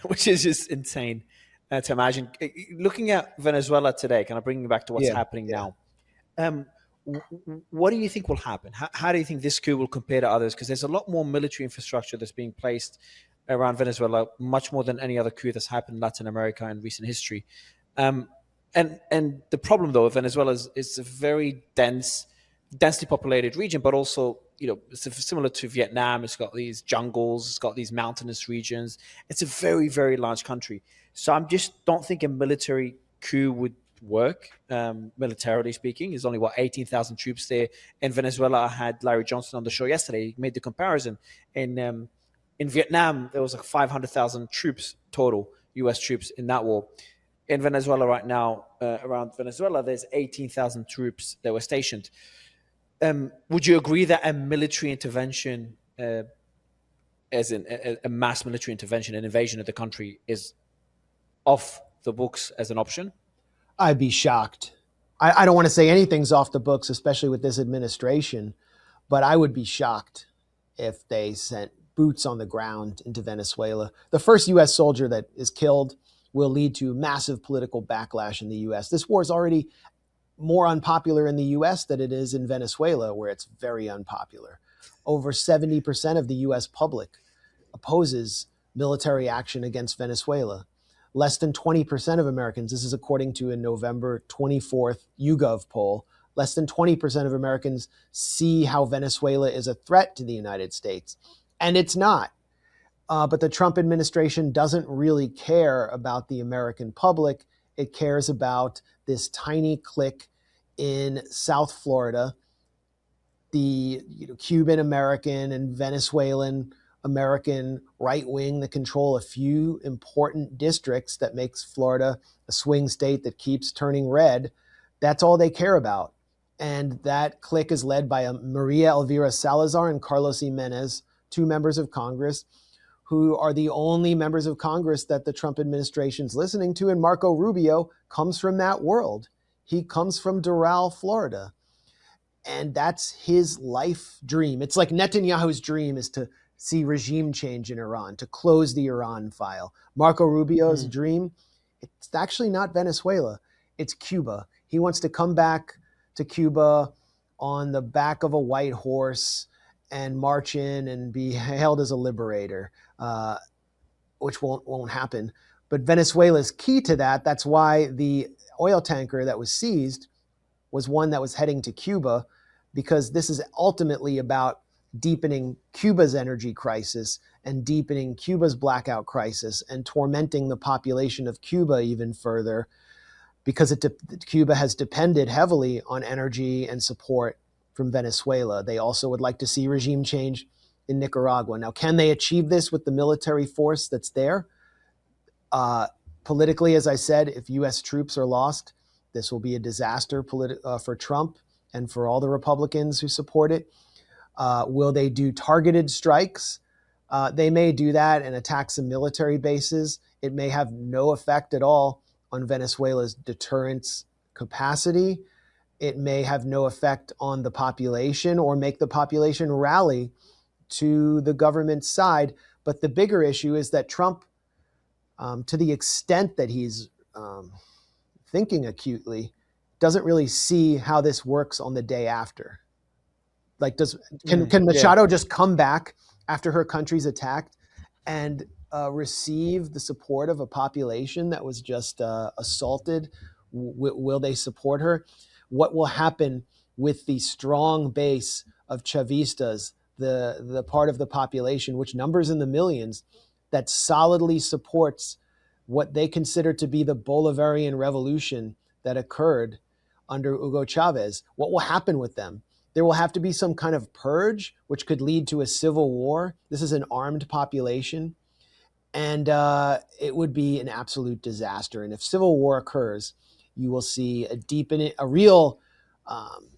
which is just insane to imagine. Looking at Venezuela today, kind of bringing it back to what's happening now. What do you think will happen? How do you think this coup will compare to others? Because there's a lot more military infrastructure that's being placed around Venezuela, much more than any other coup that's happened in Latin America in recent history. And the problem, though, of Venezuela is a very densely populated region, but also, it's similar to Vietnam. It's got these jungles, it's got these mountainous regions. It's a very, very large country. So I just don't think a military coup would work, militarily speaking. There's only 18,000 troops there in Venezuela. I had Larry Johnson on the show yesterday. He made the comparison. In Vietnam, there was 500,000 troops total, U.S. troops in that war. In Venezuela right now, around Venezuela, there's 18,000 troops that were stationed. Would you agree that a military intervention, as in a mass military intervention, an invasion of the country, is off the books as an option? I'd be shocked. I don't want to say anything's off the books, especially with this administration, but I would be shocked if they sent boots on the ground into Venezuela. The first U.S. soldier that is killed will lead to massive political backlash in the U.S. This war is already more unpopular in the U.S. than it is in Venezuela, where it's very unpopular. Over 70% of the U.S. public opposes military action against Venezuela. Less than 20% of Americans, this is according to a November 24th YouGov poll, less than 20% of Americans see how Venezuela is a threat to the United States. And it's not. But the Trump administration doesn't really care about the American public. It cares about this tiny clique in South Florida, the Cuban American and Venezuelan American right wing that control a few important districts that makes Florida a swing state that keeps turning red. That's all they care about. And that clique is led by Maria Elvira Salazar and Carlos Jimenez, two members of Congress, who are the only members of Congress that the Trump administration's listening to. And Marco Rubio comes from that world. He comes from Doral, Florida. And that's his life dream. It's like Netanyahu's dream is to see regime change in Iran, to close the Iran file. Marco Rubio's dream, it's actually not Venezuela, it's Cuba. He wants to come back to Cuba on the back of a white horse and march in and be hailed as a liberator, which won't happen. But Venezuela is key to that. That's why the oil tanker that was seized was one that was heading to Cuba, because this is ultimately about deepening Cuba's energy crisis and deepening Cuba's blackout crisis and tormenting the population of Cuba even further, because Cuba has depended heavily on energy and support from Venezuela. They also would like to see regime change in Nicaragua. Now, can they achieve this with the military force that's there? Politically, as I said, if U.S. troops are lost, this will be a disaster for Trump and for all the Republicans who support it. Will they do targeted strikes? They may do that and attack some military bases. It may have no effect at all on Venezuela's deterrence capacity. It may have no effect on the population or make the population rally to the government's side. But the bigger issue is that Trump, to the extent that he's thinking acutely, doesn't really see how this works on the day after. Like, can Machado just come back after her country's attacked and receive the support of a population that was just assaulted? Will they support her? What will happen with the strong base of Chavistas, the part of the population, which numbers in the millions, that solidly supports what they consider to be the Bolivarian revolution that occurred under Hugo Chavez? What will happen with them? There will have to be some kind of purge, which could lead to a civil war. This is an armed population, and it would be an absolute disaster. And if civil war occurs, you will see a real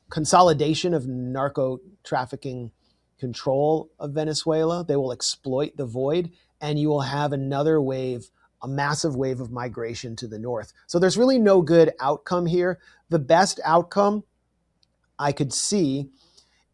consolidation of narco trafficking control of Venezuela. They will exploit the void, and you will have another wave, a massive wave of migration to the north. So there's really no good outcome here. The best outcome I could see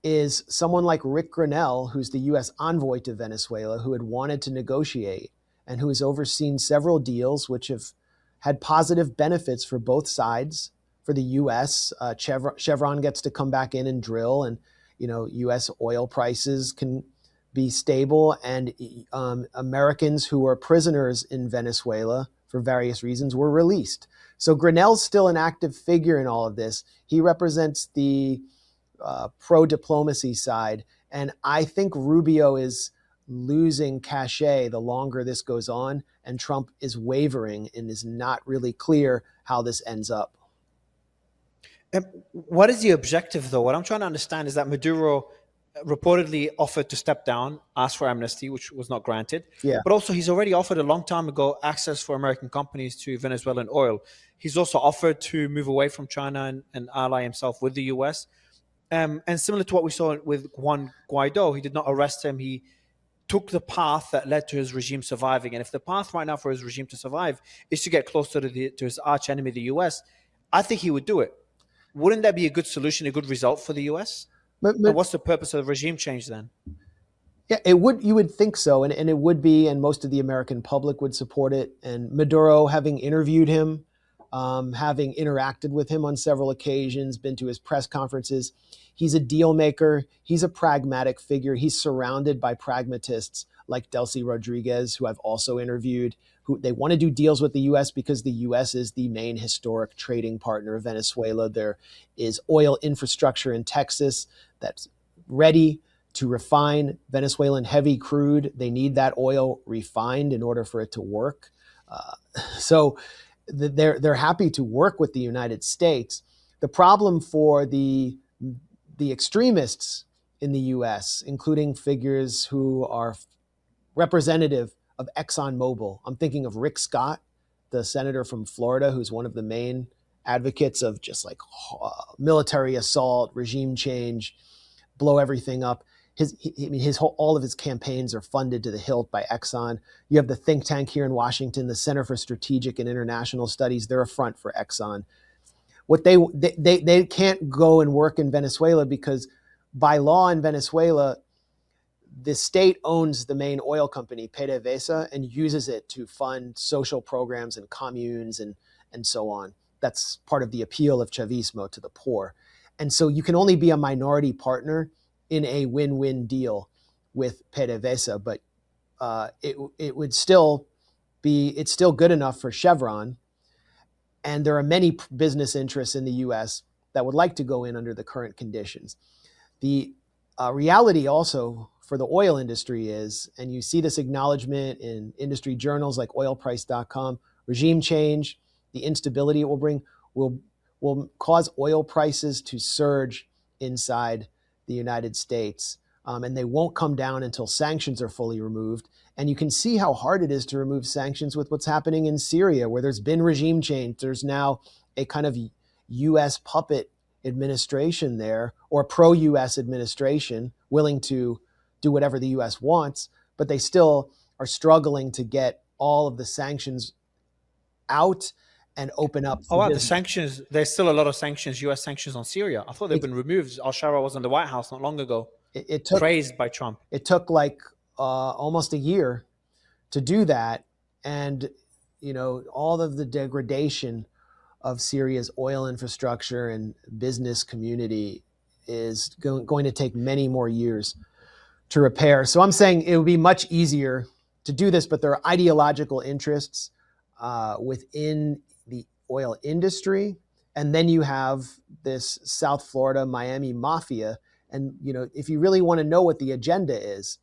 is someone like Rick Grenell, who's the U.S. envoy to Venezuela, who had wanted to negotiate and who has overseen several deals which have had positive benefits for both sides. For the U.S., Chevron gets to come back in and drill, and U.S. oil prices can be stable, and Americans who were prisoners in Venezuela for various reasons were released. So Grenell's still an active figure in all of this. He represents the pro-diplomacy side, and I think Rubio is losing cachet the longer this goes on, and Trump is wavering and is not really clear how this ends up. What is the objective, though? What I'm trying to understand is that Maduro reportedly offered to step down, asked for amnesty, which was not granted. Yeah. But also, he's already offered a long time ago access for American companies to Venezuelan oil. He's also offered to move away from China and ally himself with the U.S. And similar to what we saw with Juan Guaidó, he did not arrest him. He took the path that led to his regime surviving. And if the path right now for his regime to survive is to get closer to his arch enemy, the U.S., I think he would do it. Wouldn't that be a good solution, a good result for the U.S.? But what's the purpose of the regime change then? Yeah, it would. You would think so, and it would be, and most of the American public would support it. And Maduro, having interviewed him, having interacted with him on several occasions, been to his press conferences, he's a deal maker. He's a pragmatic figure. He's surrounded by pragmatists like Delcy Rodriguez, who I've also interviewed, who they want to do deals with the U.S. because the U.S. is the main historic trading partner of Venezuela. There is oil infrastructure in Texas that's ready to refine Venezuelan heavy crude. They need that oil refined in order for it to work. So they're happy to work with the United States. The problem for the extremists in the U.S., including figures who are representative of ExxonMobil. I'm thinking of Rick Scott, the senator from Florida, who's one of the main advocates of just like military assault, regime change, blow everything up. All of his campaigns are funded to the hilt by Exxon. You have the think tank here in Washington, the Center for Strategic and International Studies. They're a front for Exxon. What they can't go and work in Venezuela because by law in Venezuela, the state owns the main oil company, PDVSA, and uses it to fund social programs and communes and so on. That's part of the appeal of Chavismo to the poor. And so you can only be a minority partner in a win-win deal with PDVSA, but it would still be, it's still good enough for Chevron. And there are many business interests in the US that would like to go in under the current conditions. The reality also for the oil industry is, and you see this acknowledgement in industry journals like oilprice.com, regime change, the instability it will bring will cause oil prices to surge inside the United States. And they won't come down until sanctions are fully removed. And you can see how hard it is to remove sanctions with what's happening in Syria, where there's been regime change. There's now a kind of US puppet administration there, or pro-US administration willing to do whatever the US wants, but they still are struggling to get all of the sanctions out and open up. Oh, wow, the sanctions, there's still a lot of sanctions, US sanctions on Syria. I thought they've been removed. Al-Shara was in the White House not long ago, it took, praised by Trump. It took like almost a year to do that. And, all of the degradation of Syria's oil infrastructure and business community is going to take many more years to repair. So I'm saying it would be much easier to do this, but there are ideological interests within the oil industry. And then you have this South Florida, Miami mafia. And, if you really want to know what the agenda is,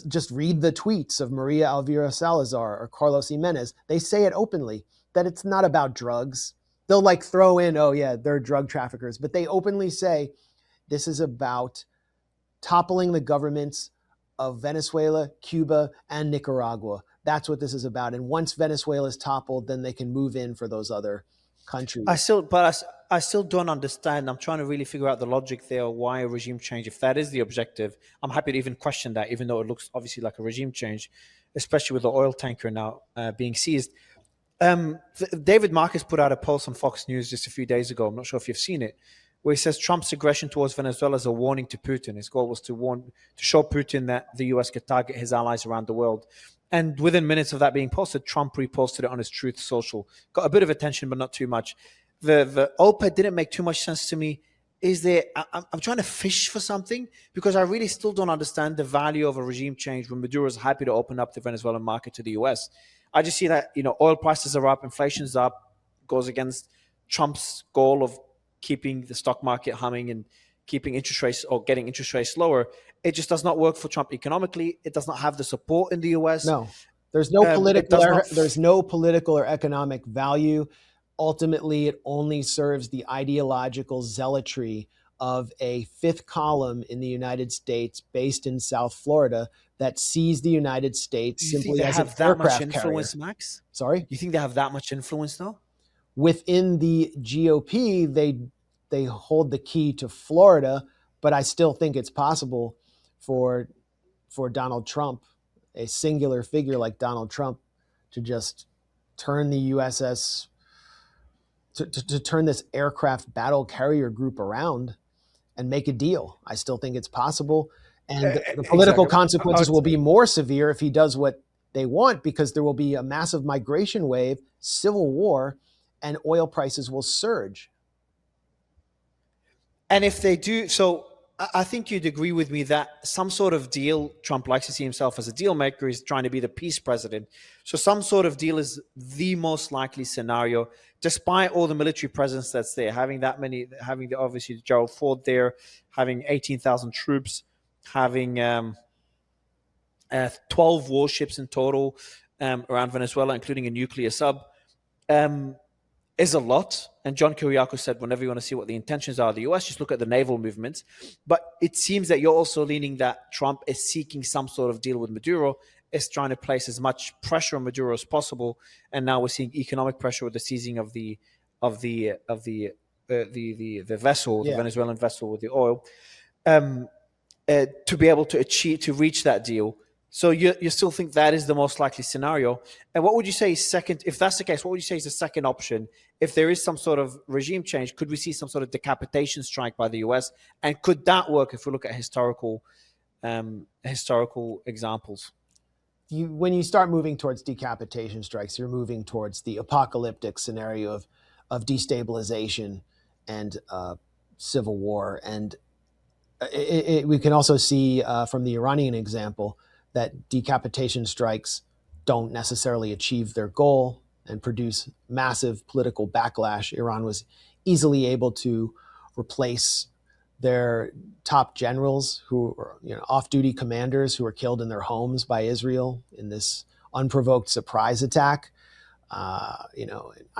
just read the tweets of Maria Elvira Salazar or Carlos Jimenez. They say it openly that it's not about drugs. They'll throw in, oh yeah, they're drug traffickers, but they openly say this is about toppling the governments of Venezuela, Cuba, and Nicaragua. That's what this is about. And once Venezuela is toppled, then they can move in for those other countries. I still don't understand. I'm trying to really figure out the logic there. Why a regime change? If that is the objective, I'm happy to even question that, even though it looks obviously like a regime change, especially with the oil tanker now being seized. David Marcus put out a post on Fox News just a few days ago. I'm not sure if you've seen it, where he says Trump's aggression towards Venezuela is a warning to Putin. His goal was to show Putin that the US could target his allies around the world. And within minutes of that being posted, Trump reposted it on his Truth Social. Got a bit of attention, but not too much. The op-ed didn't make too much sense to me. I'm trying to fish for something, because I really still don't understand the value of a regime change when Maduro is happy to open up the Venezuelan market to the US. I just see that, oil prices are up, inflation's up, goes against Trump's goal of keeping the stock market humming and keeping interest rates or getting interest rates lower. It just does not work for Trump economically. It does not have the support in the US. No, there's no political or economic value. Ultimately, it only serves the ideological zealotry of a fifth column in the United States based in South Florida that sees the United States simply as an aircraft carrier. Max? Sorry? You think they have that much influence, though? Within the GOP, they hold the key to Florida, but I still think it's possible for Donald Trump, a singular figure like Donald Trump, to just turn the USS, to turn this aircraft battle carrier group around and make a deal. I still think it's possible. And the political consequences will be more severe if he does what they want, because there will be a massive migration wave, civil war, and oil prices will surge. And if they do, so I think you'd agree with me that some sort of deal, Trump likes to see himself as a deal maker, he's trying to be the peace president. So some sort of deal is the most likely scenario, despite all the military presence that's there, having obviously Gerald Ford there, having 18,000 troops, having 12 warships in total around Venezuela, including a nuclear sub, is a lot. And John Kiriakis said, whenever you want to see what the intentions are of the US, just look at the naval movements. But it seems that you're also leaning that Trump is seeking some sort of deal with Maduro, is trying to place as much pressure on Maduro as possible. And now we're seeing economic pressure with the seizing of the vessel, the Venezuelan vessel with the oil, to be able to reach that deal. So you still think that is the most likely scenario? And what would you say is second? If that's the case, what would you say is the second option? If there is some sort of regime change, could we see some sort of decapitation strike by the US? And could that work if we look at historical examples? When you start moving towards decapitation strikes, you're moving towards the apocalyptic scenario of destabilization and civil war. And we can also see from the Iranian example that decapitation strikes don't necessarily achieve their goal and produce massive political backlash. Iran was easily able to replace their top generals, who were off-duty commanders who were killed in their homes by Israel in this unprovoked surprise attack. I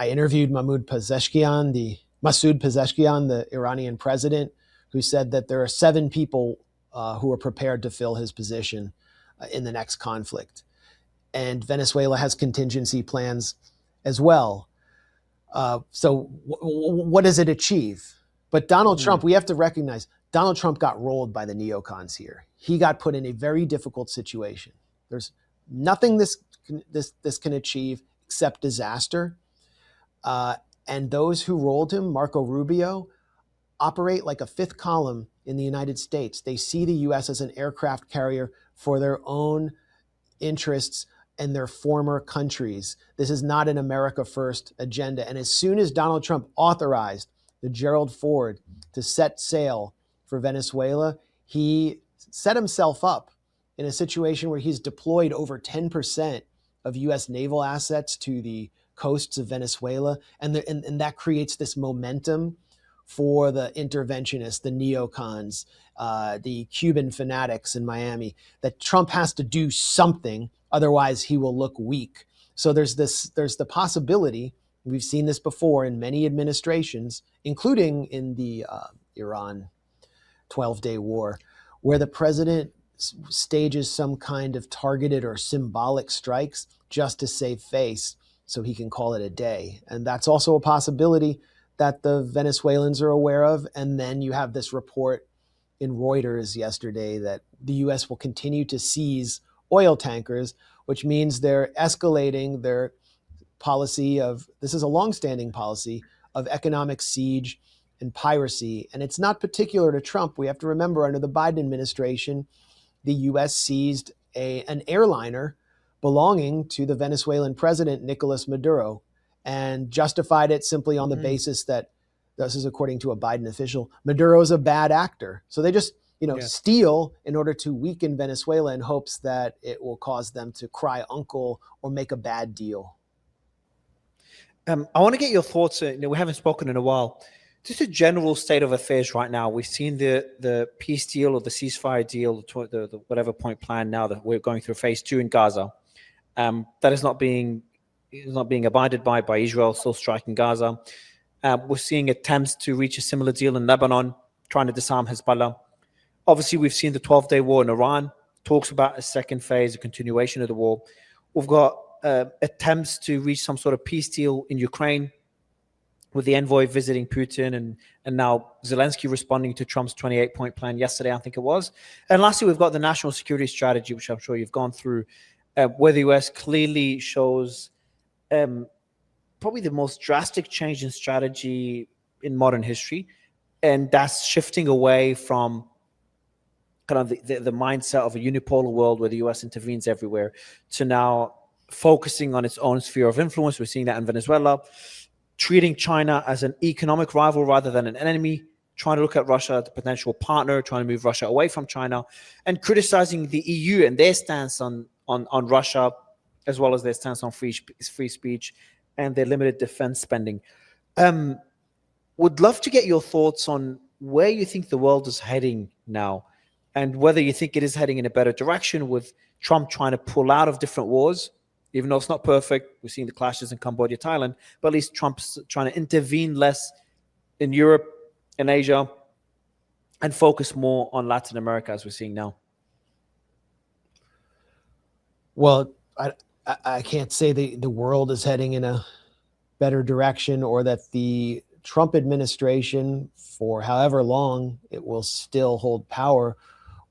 interviewed Masoud Pezeshkian, the Iranian president, who said that there are 7 people who are prepared to fill his position in the next conflict. And Venezuela has contingency plans as well. So what does it achieve? But Donald Trump, we have to recognize, Donald Trump got rolled by the neocons here. He got put in a very difficult situation. There's nothing this can achieve except disaster. And those who rolled him, Marco Rubio, operate like a fifth column in the United States. They see the U.S. as an aircraft carrier for their own interests and their former countries. This is not an America First agenda. And as soon as Donald Trump authorized the Gerald Ford, to set sail for Venezuela, he set himself up in a situation where he's deployed over 10% of U.S. naval assets to the coasts of Venezuela, and that creates this momentum for the interventionists, the neocons, the Cuban fanatics in Miami, that Trump has to do something, otherwise he will look weak. So there's the possibility, we've seen this before in many administrations, including in the Iran 12-day war, where the president stages some kind of targeted or symbolic strikes just to save face so he can call it a day. And that's also a possibility that the Venezuelans are aware of. And then you have this report in Reuters yesterday that the US will continue to seize oil tankers, which means they're escalating their policy of, this is a longstanding policy of economic siege and piracy. And it's not particular to Trump. We have to remember, under the Biden administration, the US seized an airliner belonging to the Venezuelan president, Nicolas Maduro, and justified it simply on the basis that, this is according to a Biden official, Maduro is a bad actor. So they just, steal in order to weaken Venezuela in hopes that it will cause them to cry uncle or make a bad deal. I want to get your thoughts. We haven't spoken in a while. Just a general state of affairs right now. We've seen the peace deal or the ceasefire deal, the whatever point plan now that we're going through phase 2 in Gaza. That is not being abided by Israel, still striking Gaza. We're seeing attempts to reach a similar deal in Lebanon, trying to disarm Hezbollah. Obviously, we've seen the 12-day war in Iran, talks about a second phase, a continuation of the war. We've got attempts to reach some sort of peace deal in Ukraine, with the envoy visiting Putin and now Zelensky responding to Trump's 28-point plan yesterday, I think it was. And lastly, we've got the national security strategy, which I'm sure you've gone through, where the US clearly shows probably the most drastic change in strategy in modern history. And that's shifting away from kind of the mindset of a unipolar world where the US intervenes everywhere to now focusing on its own sphere of influence. We're seeing that in Venezuela, treating China as an economic rival rather than an enemy, trying to look at Russia as a potential partner, trying to move Russia away from China, and criticizing the EU and their stance on Russia, as well as their stance on free speech and their limited defense spending. Would love to get your thoughts on where you think the world is heading now, and whether you think it is heading in a better direction with Trump trying to pull out of different wars. Even though it's not perfect, we're seeing the clashes in Cambodia, Thailand, but at least Trump's trying to intervene less in Europe and Asia and focus more on Latin America, as we're seeing now. Well, I can't say the world is heading in a better direction, or that the Trump administration, for however long it will still hold power,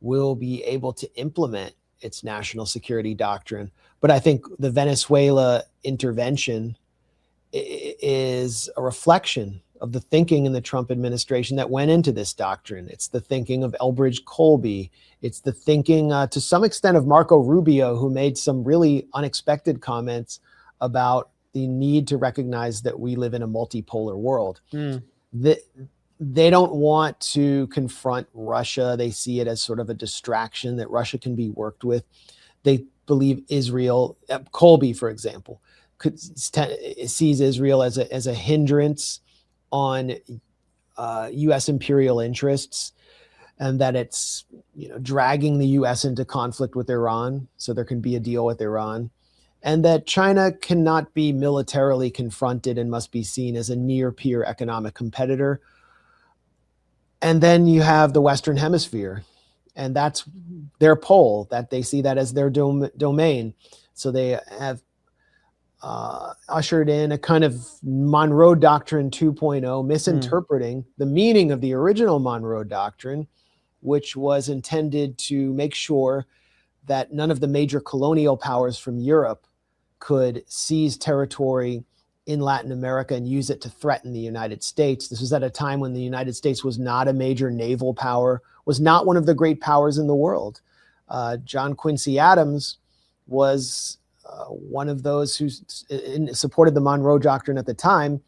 will be able to implement its national security doctrine. But I think the Venezuela intervention is a reflection of the thinking in the Trump administration that went into this doctrine. It's the thinking of Elbridge Colby. It's the thinking, to some extent, of Marco Rubio, who made some really unexpected comments about the need to recognize that we live in a multipolar world. They don't want to confront Russia. They see it as sort of a distraction, that Russia can be worked with. They believe Israel, Colby, for example, sees Israel as a hindrance on U.S. imperial interests, and that it's dragging the U.S. into conflict with Iran, so there can be a deal with Iran, and that China cannot be militarily confronted and must be seen as a near-peer economic competitor. And then you have the Western Hemisphere, and that's their pole, that they see that as their domain. So they have ushered in a kind of Monroe Doctrine 2.0, misinterpreting the meaning of the original Monroe Doctrine, which was intended to make sure that none of the major colonial powers from Europe could seize territory in Latin America and use it to threaten the United States. This was at a time when the United States was not a major naval power, was not one of the great powers in the world. John Quincy Adams was one of those who supported the Monroe Doctrine at the time,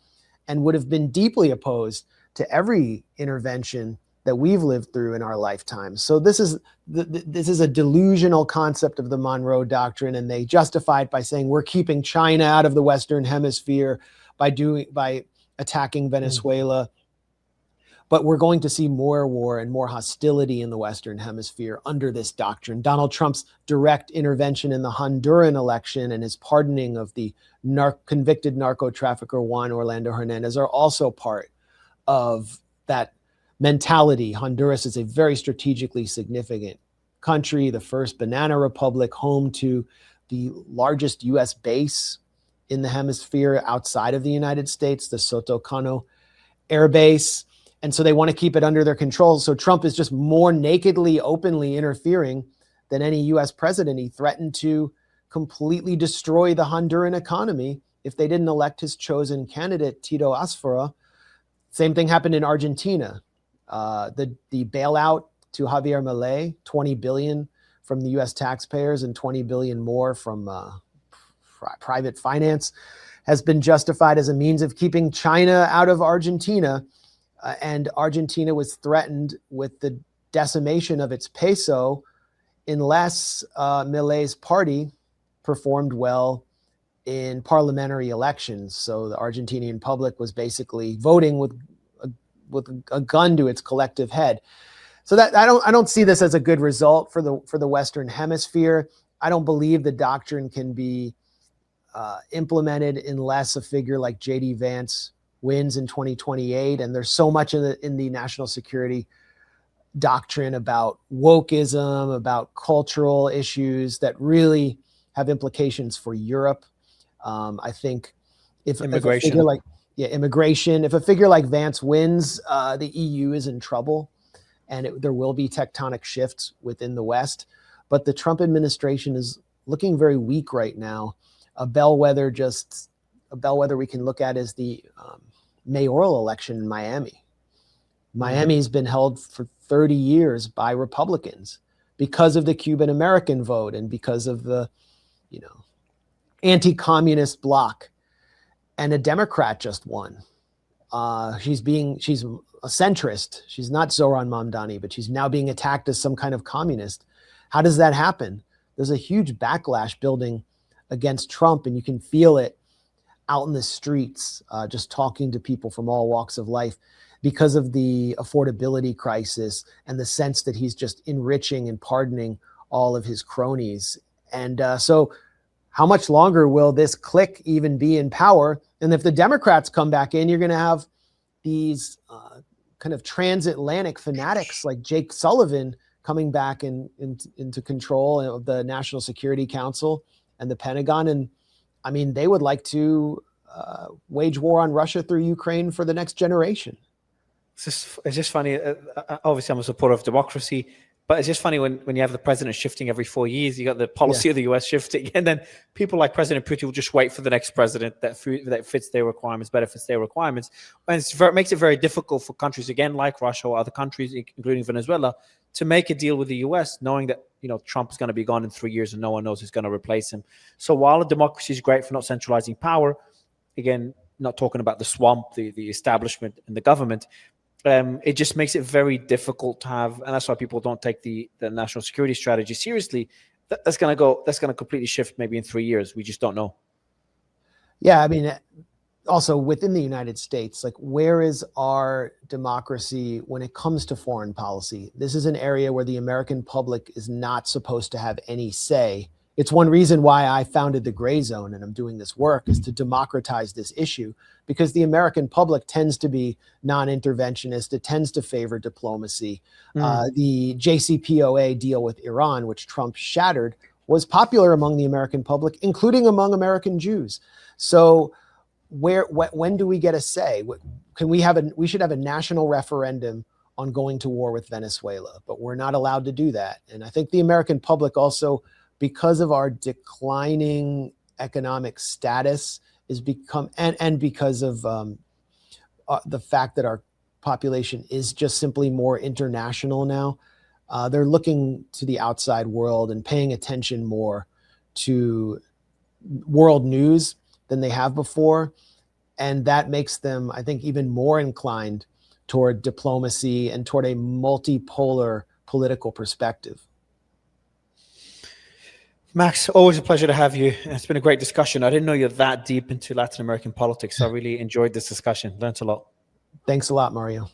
and would have been deeply opposed to every intervention that we've lived through in our lifetime. So this is a delusional concept of the Monroe Doctrine, and they justify it by saying we're keeping China out of the Western Hemisphere by attacking Venezuela. But we're going to see more war and more hostility in the Western Hemisphere under this doctrine. Donald Trump's direct intervention in the Honduran election and his pardoning of the convicted narco trafficker Juan Orlando Hernandez are also part of that mentality. Honduras is a very strategically significant country, the first banana republic, home to the largest U.S. base in the hemisphere outside of the United States, the Soto Cano Air Base. And so they want to keep it under their control. So Trump is just more nakedly, openly interfering than any U.S. president. He threatened to completely destroy the Honduran economy if they didn't elect his chosen candidate, Tito Asfora. Same thing happened in Argentina. The bailout to Javier Milei, $20 billion from the U.S. taxpayers and $20 billion more from private finance, has been justified as a means of keeping China out of Argentina. And Argentina was threatened with the decimation of its peso unless Milei's party performed well in parliamentary elections. So the Argentinian public was basically voting with a gun to its collective head. So that I don't see this as a good result for the Western Hemisphere. I don't believe the doctrine can be implemented unless a figure like J.D. Vance wins in 2028. And there's so much in the national security doctrine about wokeism, about cultural issues that really have implications for Europe. I think if immigration, if a figure like Vance wins, the EU is in trouble, and there will be tectonic shifts within the West. But the Trump administration is looking very weak right now. A bellwether we can look at is the mayoral election in Miami. Miami's been held for 30 years by Republicans because of the Cuban American vote and because of the, anti-communist bloc. And a Democrat just won. She's a centrist. She's not Zohran Mamdani, but she's now being attacked as some kind of communist. How does that happen? There's a huge backlash building against Trump, and you can feel it out in the streets, just talking to people from all walks of life because of the affordability crisis and the sense that he's just enriching and pardoning all of his cronies. And so how much longer will this clique even be in power? And if the Democrats come back in, you're going to have these kind of transatlantic fanatics like Jake Sullivan coming back into control of the National Security Council and the Pentagon. And I mean, they would like to wage war on Russia through Ukraine for the next generation. It's just funny. Obviously, I'm a supporter of democracy, but it's just funny when you have the president shifting every 4 years, you got the policy of the US shifting, and then people like President Putin will just wait for the next president that fits their requirements, better fits their requirements. And it makes it very difficult for countries, again, like Russia or other countries, including Venezuela, to make a deal with the US, knowing that Trump is going to be gone in 3 years and no one knows who's going to replace him. So while a democracy is great for not centralizing power, again, not talking about the swamp, the establishment and the government, it just makes it very difficult to have, and that's why people don't take the national security strategy seriously. That's going to completely shift maybe in 3 years. We just don't know. Yeah, I mean, also within the United States, like, where is our democracy when it comes to foreign policy? This is an area where the American public is not supposed to have any say. It's one reason why I founded the Gray Zone and I'm doing this work, is to democratize this issue, because the American public tends to be non-interventionist. It tends to favor diplomacy. The JCPOA deal with Iran, which Trump shattered, was popular among the American public, including among American Jews. So when do we get a say? We should have a national referendum on going to war with Venezuela, but we're not allowed to do that. And I think the American public also, because of our declining economic status, is and because of the fact that our population is just simply more international now, they're looking to the outside world and paying attention more to world news than they have before. And that makes them, I think, even more inclined toward diplomacy and toward a multipolar political perspective. Max, always a pleasure to have you. It's been a great discussion. I didn't know you're that deep into Latin American politics. So I really enjoyed this discussion. Learned a lot. Thanks a lot, Mario.